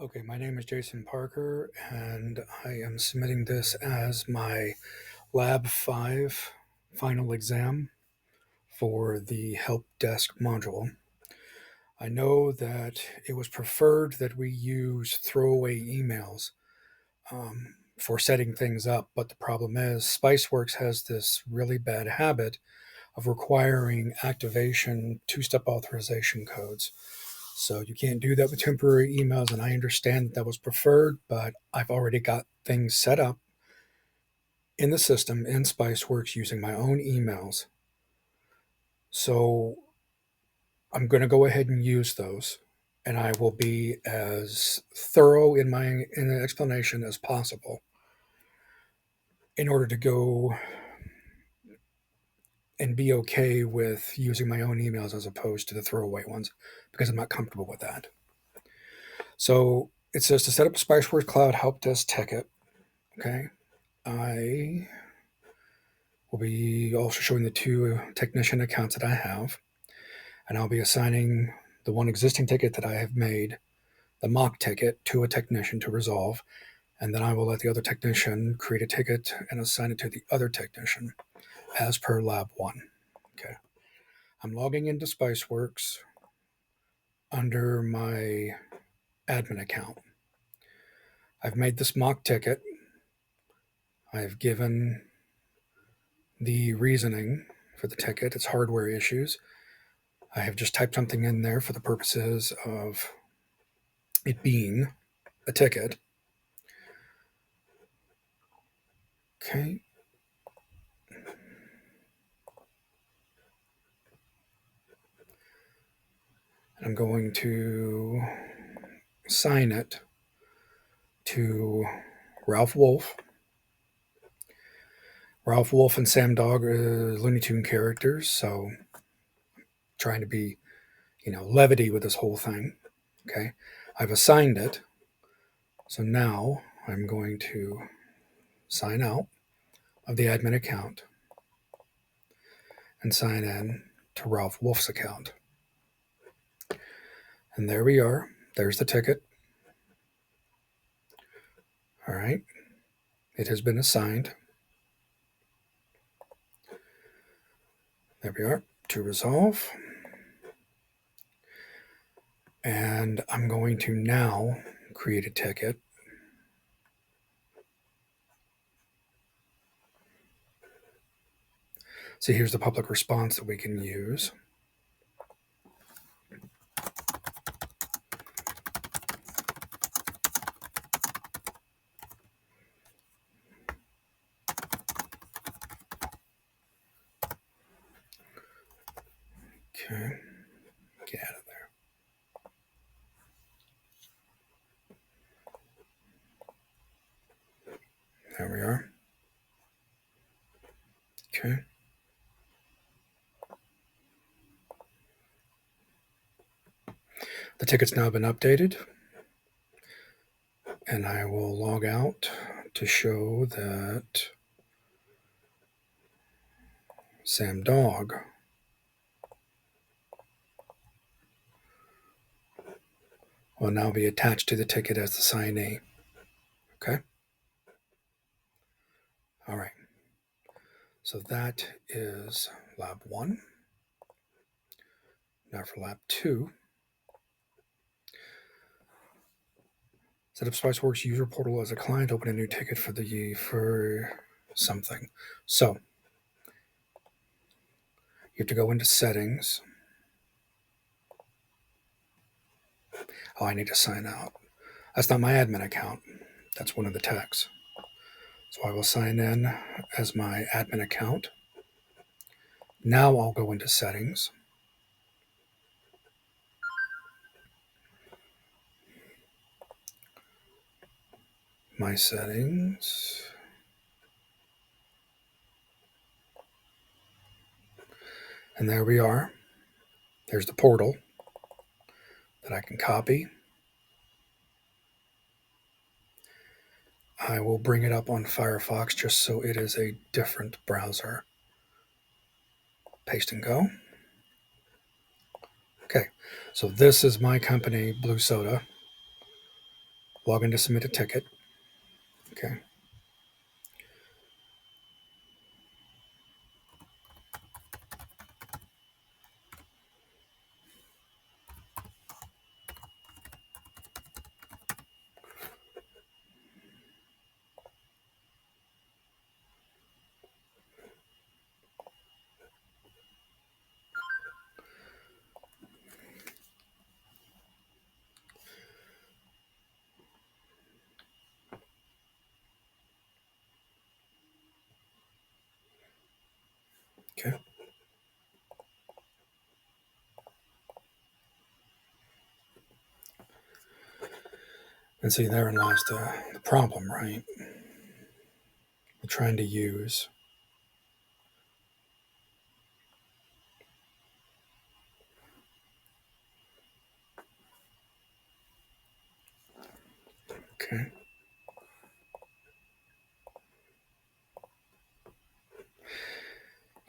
Okay, my name is Jason Parker, and I am submitting this as my Lab 5 final exam for the help desk module. I know that it was preferred that we use throwaway emails for setting things up, but the problem is Spiceworks has this really bad habit of requiring activation two-step authorization codes. So you can't do that with temporary emails, and I understand that was preferred, but I've already got things set up in the system in Spiceworks using my own emails. So I'm going to go ahead and use those, and I will be as thorough in the explanation as possible in order to go and be okay with using my own emails as opposed to the throwaway ones because I'm not comfortable with that. So it says to set up a Spiceworks Cloud Help Desk ticket. Okay. I will be also showing the two technician accounts that I have, and I'll be assigning the one existing ticket that I have made, the mock ticket, to a technician to resolve, and then I will let the other technician create a ticket and assign it to the other technician as per Lab 1. Okay. I'm logging into Spiceworks under my admin account. I've made this mock ticket. I've given the reasoning for the ticket. It's hardware issues. I have just typed something in there for the purposes of it being a ticket. Okay. I'm going to assign it to Ralph Wolf. Ralph Wolf and Sam Dog are Looney Tune characters, so trying to be, levity with this whole thing. Okay. I've assigned it. So now I'm going to sign out of the admin account and sign in to Ralph Wolf's account. And there we are. There's the ticket. All right. It has been assigned. There we are. To resolve. And I'm going to now create a ticket. So here's the public response that we can use. Okay. Get out of there. There we are. Okay. The ticket's now been updated. And I will log out to show that Sam Dog will now be attached to the ticket as the signee. Okay. All right. So that is Lab 1. Now for Lab 2. Set up Spiceworks user portal as a client. Open a new ticket for something. So you have to go into settings. Oh, I need to sign out. That's not my admin account. That's one of the techs. So I will sign in as my admin account. Now I'll go into settings. My settings. And there we are. There's the portal that I can copy. I will bring it up on Firefox just so it is a different browser. Paste and go. Okay, so this is my company, Blue Soda. Log in to submit a ticket. Okay. Okay. And see, therein lies the problem, right? We're trying to use. Okay.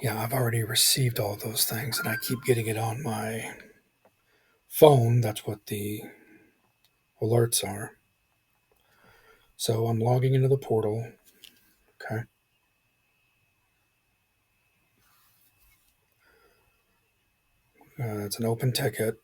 Yeah, I've already received all those things, and I keep getting it on my phone. That's what the alerts are. So I'm logging into the portal. Okay. It's an open ticket.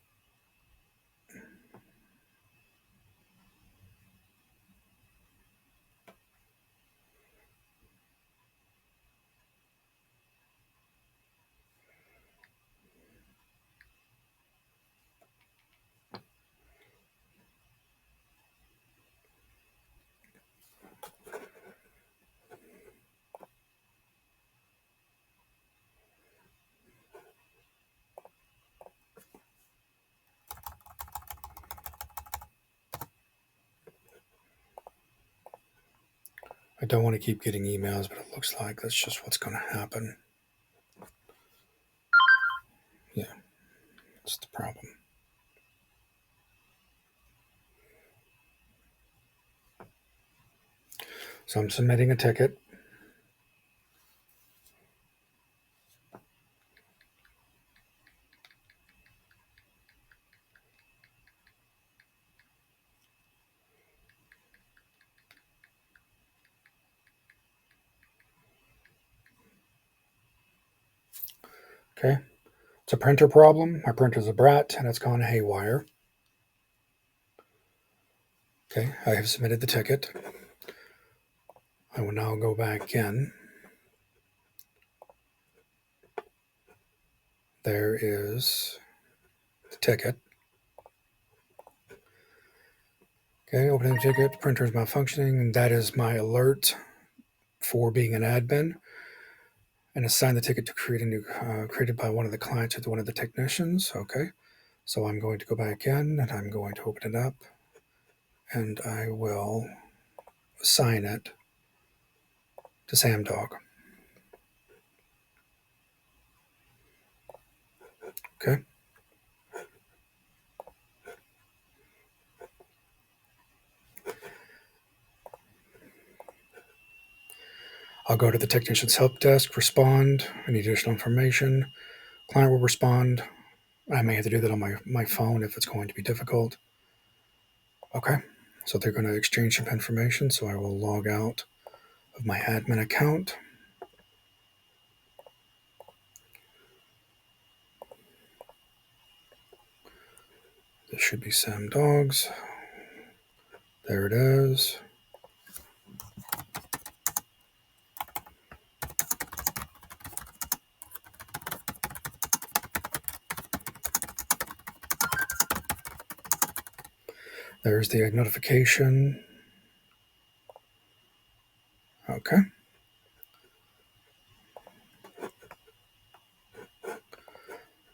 I don't want to keep getting emails, but it looks like that's just what's going to happen. Yeah, that's the problem. So I'm submitting a ticket. Okay. It's a printer problem. My printer's a brat and it's gone haywire. Okay, I have submitted the ticket. I will now go back in. There is the ticket. Okay, opening the ticket, printer is malfunctioning, and that is my alert for being an admin. And assign the ticket to create a new, created by one of the clients or one of the technicians. Okay, so I'm going to go back in and I'm going to open it up, and I will assign it to Sam Dog. Okay, I'll go to the technician's help desk, respond, any additional information. Client will respond. I may have to do that on my phone if it's going to be difficult. Okay, so they're going to exchange some information, so I will log out of my admin account. This should be Sam Dogs. There it is. There's the notification. Okay.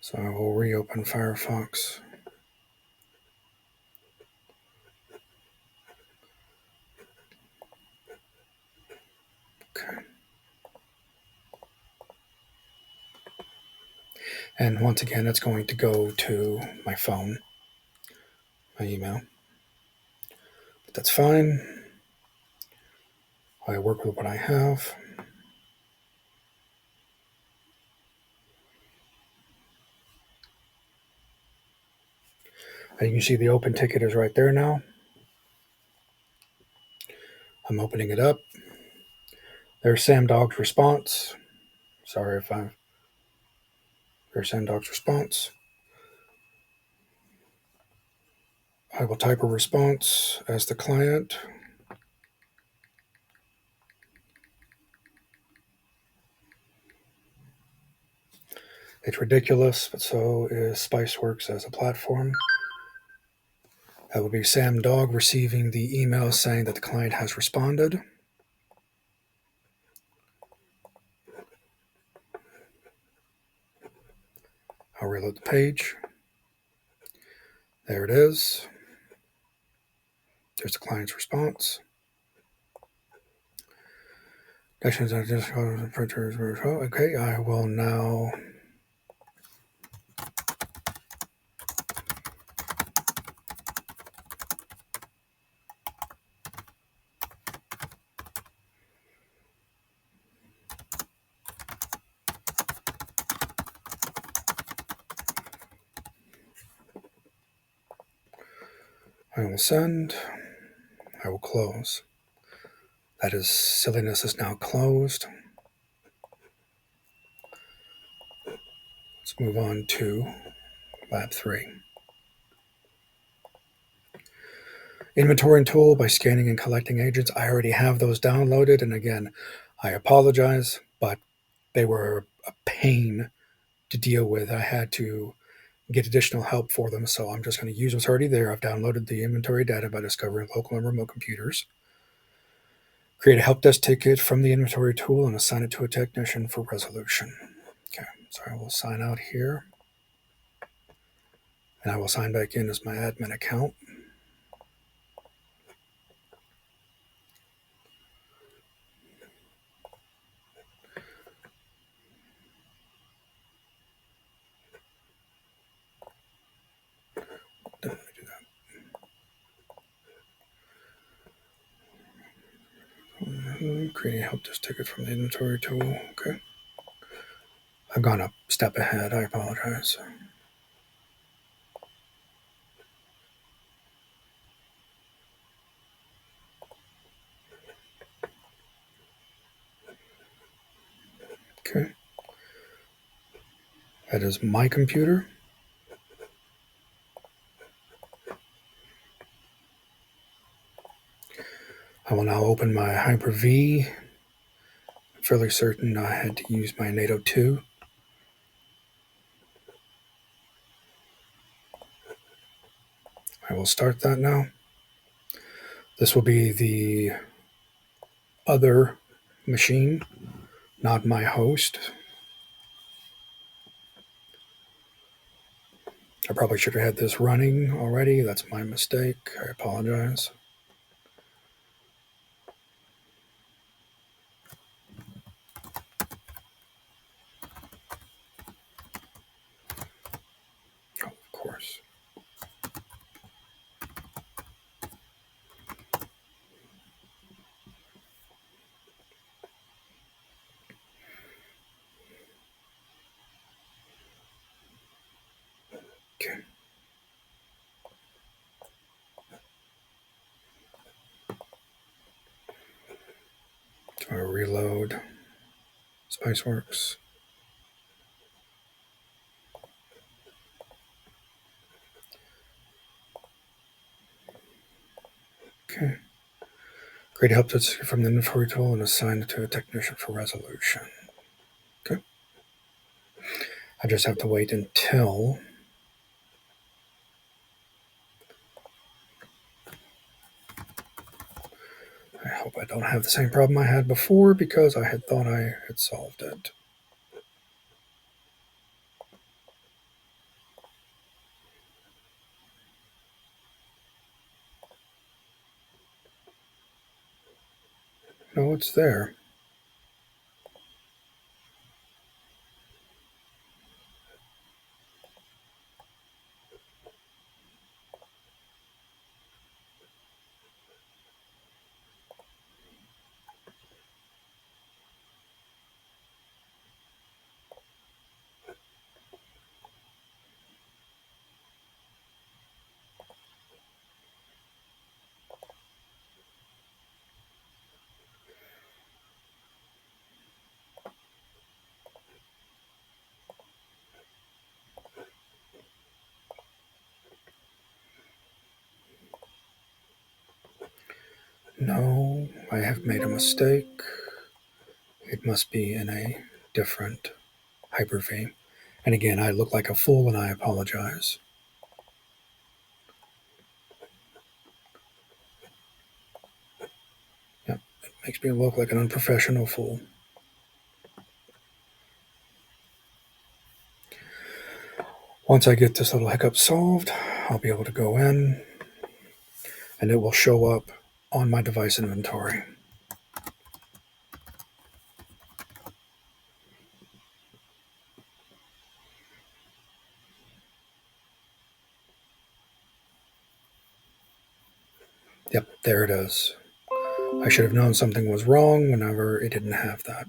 So I will reopen Firefox. Okay. And once again, it's going to go to my phone, my email. But that's fine. I work with what I have. And you can see the open ticket is right there now. I'm opening it up. There's Sam Dog's response. Sorry if I'm. There's Sam Dog's response. I will type a response as the client. It's ridiculous, but so is Spiceworks as a platform. That will be Sam Dog receiving the email saying that the client has responded. I'll reload the page. There it is. There's the client's response. Okay, I will now I will send. I will close. That is silliness is now closed. Let's move on to Lab 3. Inventorying tool by scanning and collecting agents. I already have those downloaded. And again, I apologize, but they were a pain to deal with. I had to get additional help for them. So I'm just going to use what's already there. I've downloaded the inventory data by discovering local and remote computers. Create a help desk ticket from the inventory tool and assign it to a technician for resolution. Okay, so I will sign out here. And I will sign back in as my admin account. Create a help desk ticket from the inventory tool. Okay. I've gone a step ahead. I apologize. Okay. That is my computer. I will now open my Hyper-V. I'm fairly certain I had to use my NATO 2. I will start that now. This will be the other machine, not my host. I probably should have had this running already. That's my mistake. I apologize. Oh, of course. Okay. So I reload Spiceworks. Okay. Create a help desk from the inventory tool and assign it to a technician for resolution. Okay. I just have to wait until I hope I don't have the same problem I had before because I had thought I had solved it. No, it's there. No, I have made a mistake. It must be in a different Hyper-V. And again, I look like a fool and I apologize. Yep, it makes me look like an unprofessional fool. Once I get this little hiccup solved, I'll be able to go in and it will show up on my device inventory. Yep, there it is. I should have known something was wrong whenever it didn't have that.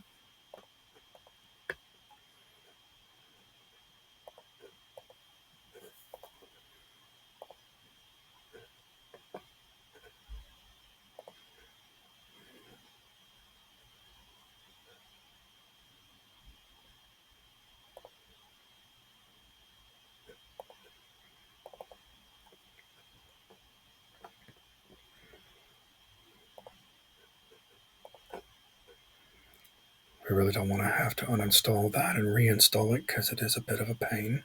I really don't want to have to uninstall that and reinstall it because it is a bit of a pain.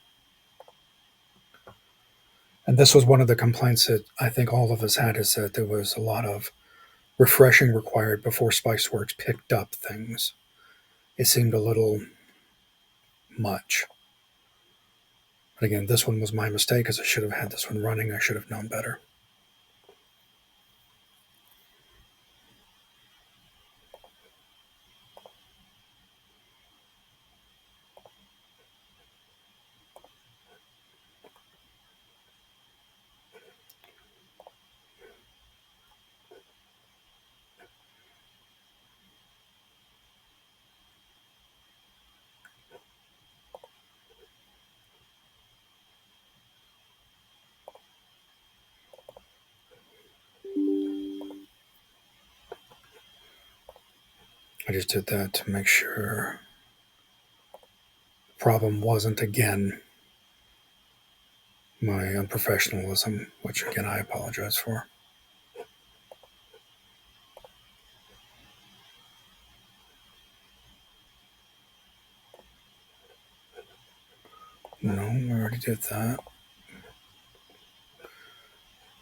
And this was one of the complaints that I think all of us had, is that there was a lot of refreshing required before Spiceworks picked up things. It seemed a little much. But again, this one was my mistake because I should have had this one running. I should have known better. I just did that to make sure the problem wasn't again my unprofessionalism, which again I apologize for. No, we already did that.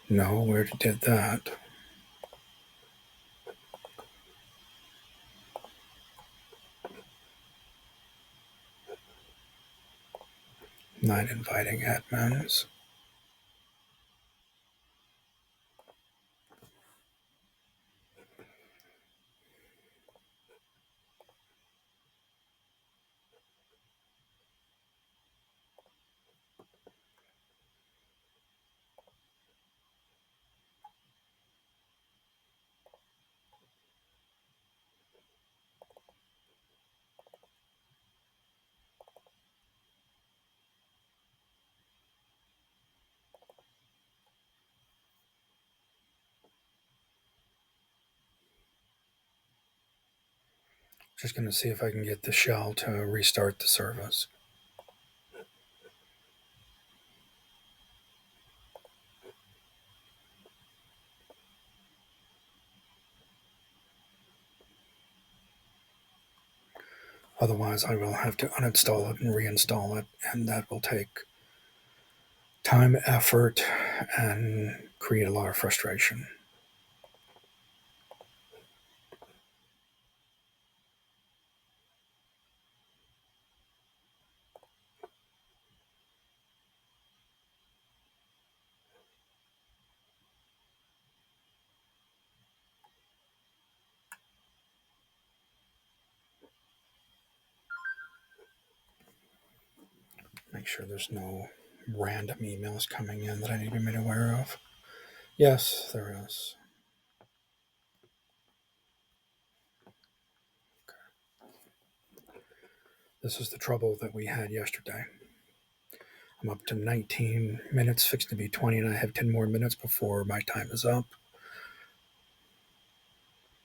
No, we already did that. Not inviting admins. Just going to see if I can get the shell to restart the service. Otherwise, I will have to uninstall it and reinstall it, and that will take time, effort, and create a lot of frustration. Make sure there's no random emails coming in that I need to be made aware of. Yes, there is. This is the trouble that we had yesterday. I'm up to 19 minutes, fixed to be 20, and I have 10 more minutes before my time is up.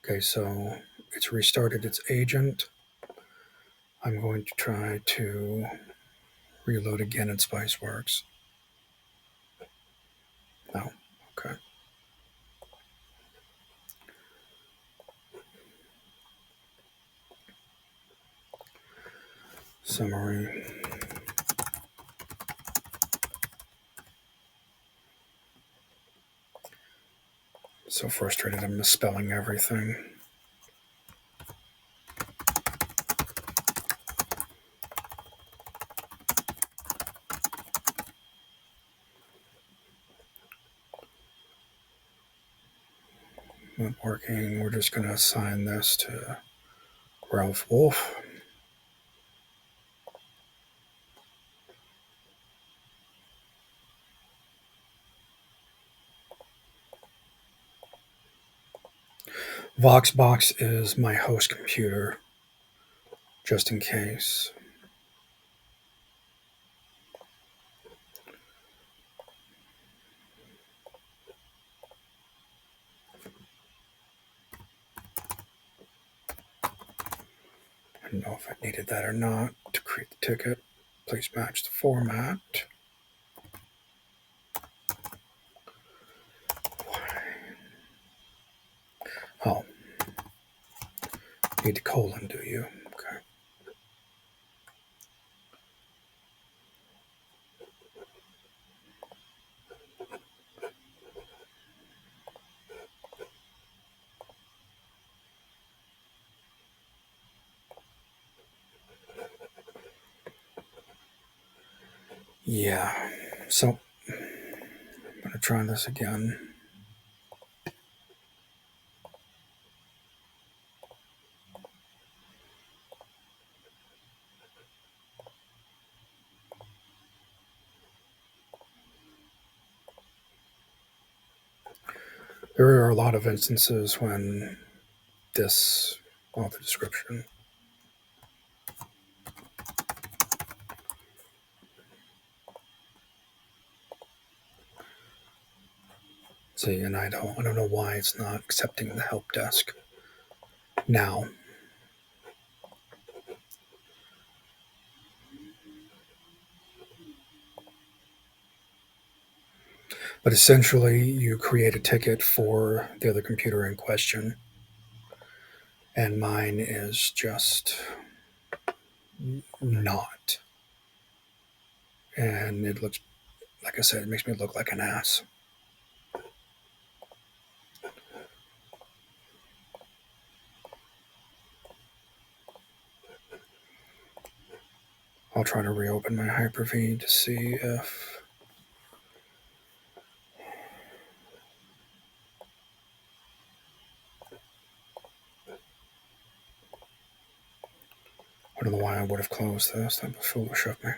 Okay, so it's restarted its agent. I'm going to try to reload again in Spiceworks. No, okay. Summary. So frustrated I'm misspelling everything. Not working. We're just going to assign this to Ralph Wolf. VoxBox is my host computer, just in case. I don't know if I needed that or not to create the ticket. Please match the format. Oh, need the colon, do you? Okay. Yeah. So I'm going to try this again. There are a lot of instances when this author description. See, and I don't know why it's not accepting the help desk now. But essentially, you create a ticket for the other computer in question, and mine is just not. And it looks, like I said, it makes me look like an ass. I'll try to reopen my Hyper-V to see if. I don't know why I would have closed this. That was foolish of me.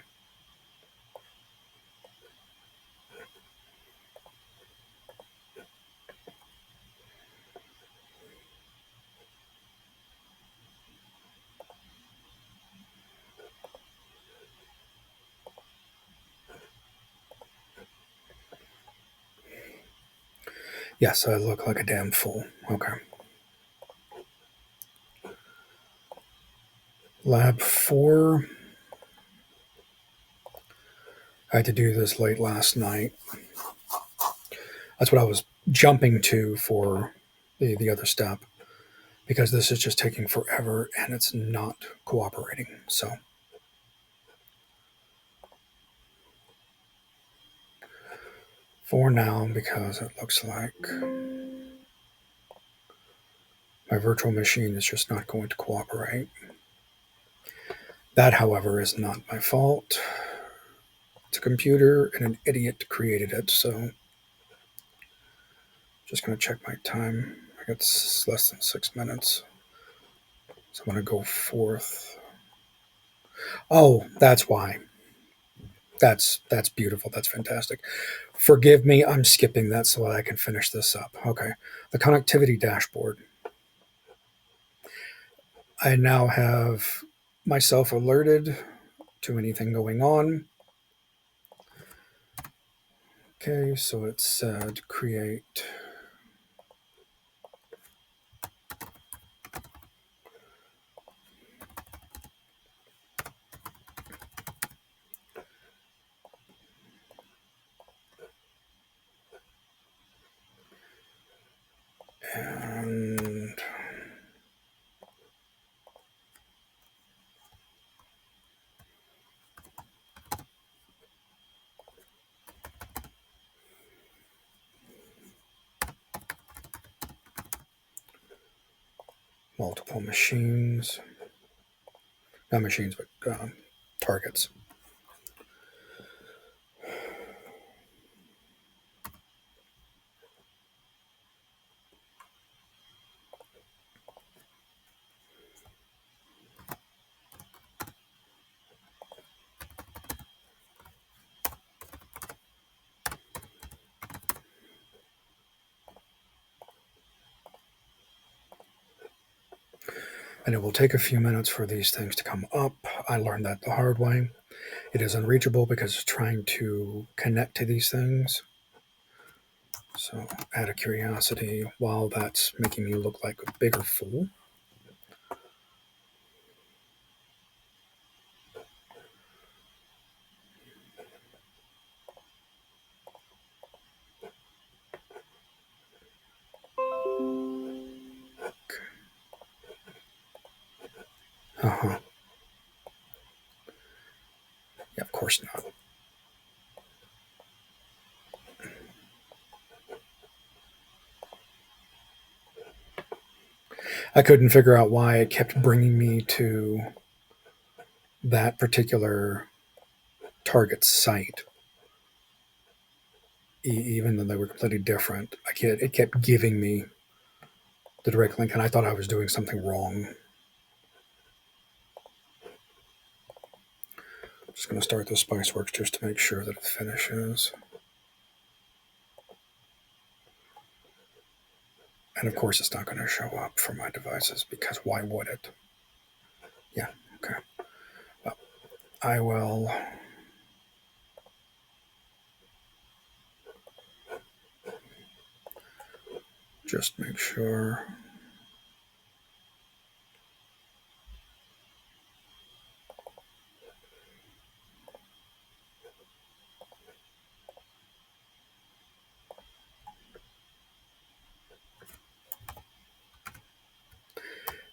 Yes, I look like a damn fool. Okay. Lab 4. I had to do this late last night. That's what I was jumping to for the other step, because this is just taking forever and it's not cooperating. So for now, because it looks like my virtual machine is just not going to cooperate. That, however, is not my fault. It's a computer and an idiot created it. So just going to check my time. I got less than 6 minutes. So I'm going to go forth. Oh, that's why. That's beautiful. That's fantastic. Forgive me, I'm skipping that so that I can finish this up. Okay. The connectivity dashboard. I now have myself alerted to anything going on. Okay, so it said create. And multiple machines, not machines, but targets. And it will take a few minutes for these things to come up. I learned that the hard way. It is unreachable because it's trying to connect to these things. So, out of curiosity, while that's making me look like a bigger fool, uh-huh. Yeah, of course not. I couldn't figure out why it kept bringing me to that particular target site, even though they were completely different. It kept giving me the direct link, and I thought I was doing something wrong. I'm just going to start the Spiceworks just to make sure that it finishes. And of course, it's not going to show up for my devices because why would it? Yeah, okay. Well, I will just make sure.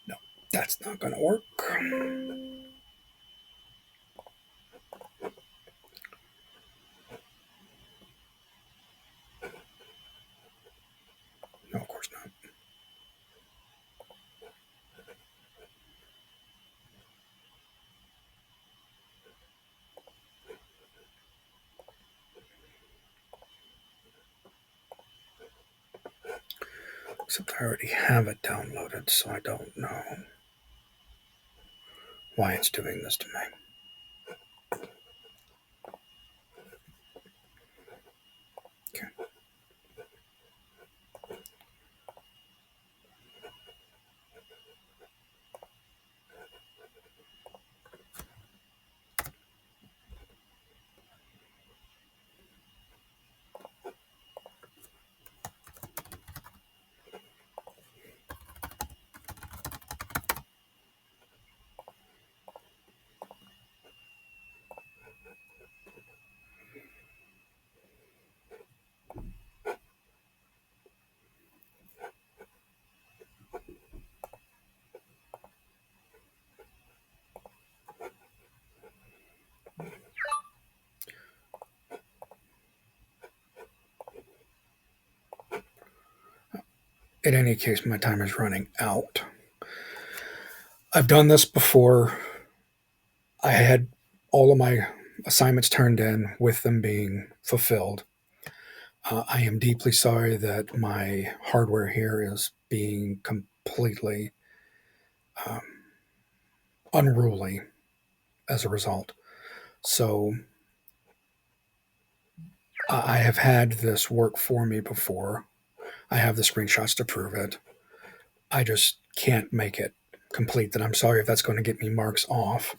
No, that's not going to work. No, of course not. Except I already have it downloaded, so I don't know why it's doing this to me. Okay. In any case, my time is running out. I've done this before. I had all of my assignments turned in with them being fulfilled. I am deeply sorry that my hardware here is being completely um, unruly as a result. So I have had this work for me before. I have the screenshots to prove it. I just can't make it complete. That I'm sorry if that's going to get me marks off.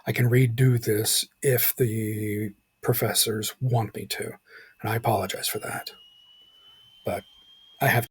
I can redo this if the professors want me to, and I apologize for that. But I have